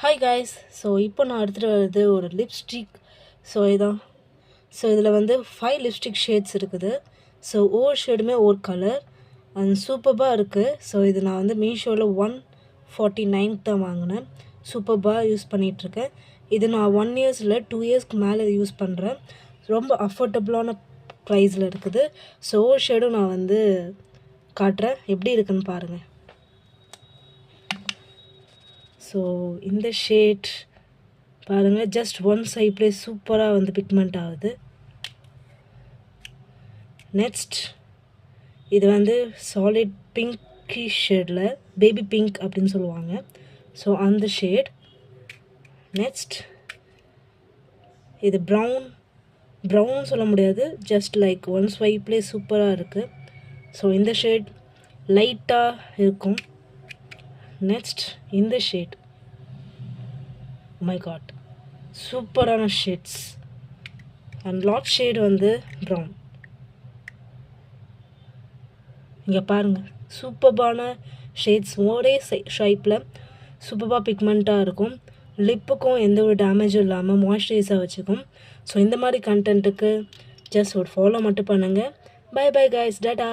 Hi guys. So இப்போ நான் எடுத்துகிட்டு வர்றது ஒரு லிப்ஸ்டிக். இதான். இதில் வந்து 5 லிப்ஸ்டிக் ஷேட்ஸ் இருக்குது. ஒவ்வொரு ஷேடுமே ஒரு கலர் அண்ட் சூப்பர்பாக இருக்குது. இது நான் வந்து மீஷோவில் 149 தான் வாங்கினேன். சூப்பர்பாக யூஸ் பண்ணிகிட்ருக்கேன். இது நான் 1 இயர்ஸ் இல்லை 2 இயர்ஸ்க்கு மேலே யூஸ் பண்ணுறேன். ரொம்ப அஃபோர்டபுளான ப்ரைஸில் இருக்குது. ஒவ்வொரு ஷேடும் நான் வந்து காட்டுறேன், எப்படி இருக்குன்னு பாருங்கள். இந்த ஷேட் பாருங்கள், ஜஸ்ட் ஒன் சைட்லேயே சூப்பராக வந்து பிக்மெண்ட் ஆகுது. நெக்ஸ்ட் இது வந்து சாலிட் பிங்க்கி ஷேடில், பேபி பிங்க் அப்படின்னு சொல்லுவாங்க. அந்த ஷேட். நெக்ஸ்ட் இது ப்ரௌன் சொல்ல முடியாது, ஜஸ்ட் லைக் ஒன் ஸ்வைப்லேயே சூப்பராக இருக்குது. இந்த ஷேட் லைட்டாக இருக்கும். நெக்ஸ்ட் இந்த ஷேட், மை காட், சூப்பரான ஷேட்ஸ். அண்ட் லாட் ஷேட் வந்து ப்ரௌன். இங்கே பாருங்கள், சூப்பர்பான ஷேட்ஸ். ஒரே ஷைப்பில் சூப்பராக பிக்மெண்ட்டாக இருக்கும். லிப்புக்கும் எந்த ஒரு டேமேஜும் இல்லாமல் மாய்ஸ்சரைஸாக வச்சுக்கும். இந்த மாதிரி கண்டென்ட்டுக்கு ஜஸ்ட் ஒரு ஃபாலோ மட்டும் பண்ணுங்கள். Bye bye guys, Tata.